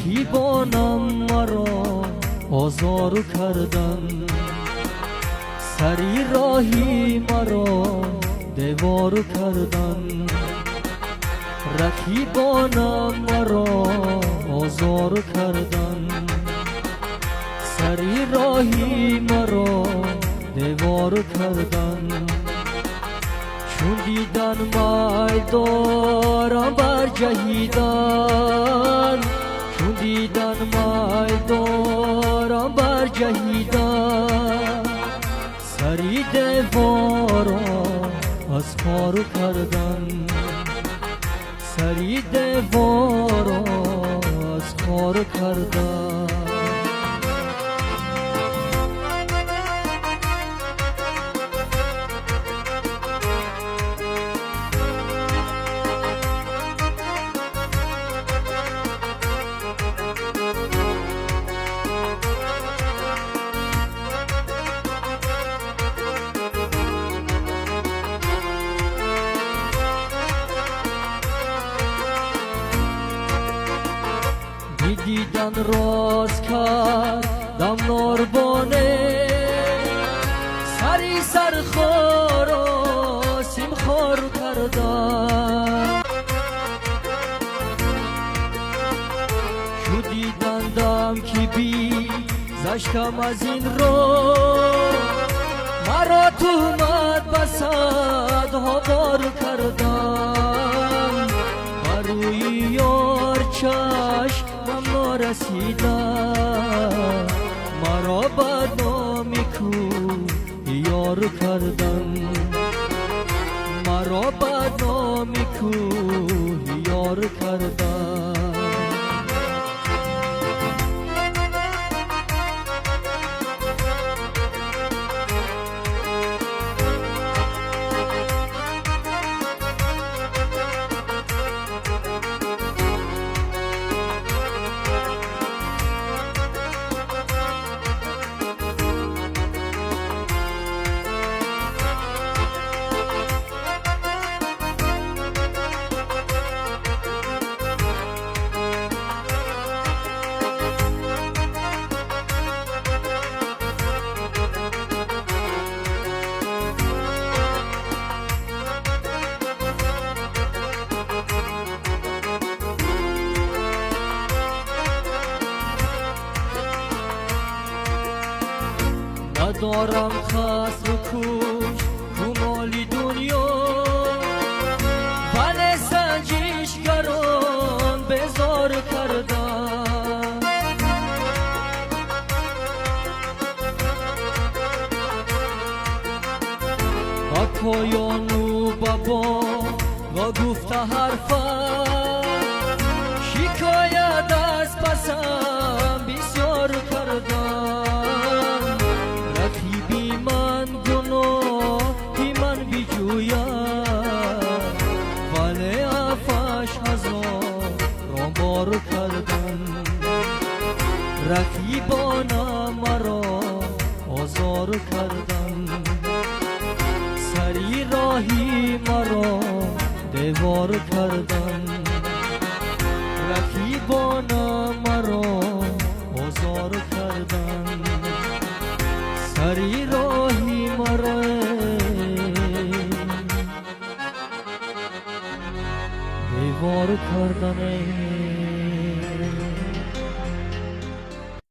رقیبانم مرا آزار کردن، سری راهی مرا دیوار کردن. رقیبانم مرا آزار کردن، سری راهی مرا دیوار کردن. چون دیدن می دارم بر جهیدن، چون دیدن می دارم بر جهیدن. سری دیوارا از کار کردن، سری دیوارا از کار کردن. دیدن راز کردم ناربانه، سری سرخار و سیمخار کردم. شو دیدندم که بی زشتم از این رو، مرا تهمت به صدها بار کردم. بروی یار چشم رسیدن، مرا بدنامی کو یار کردن، مرا بدنامی کو یار کردن. ندارم خسر و کوش تو مالی دنیا، بله سنجشگران بزار کردن. با پایان و بابا و گفته حرفم، شکایت از پسم بسیار کردن. رقیبی من گناهی من بجوید، ولی افش هزار رامبار کردن. رقیبانم مرا آزار کردن، سری راهی مرا دیوار کردن. رقیبانم مرا آزار کردن، سری راهی مرا دیوار کردن.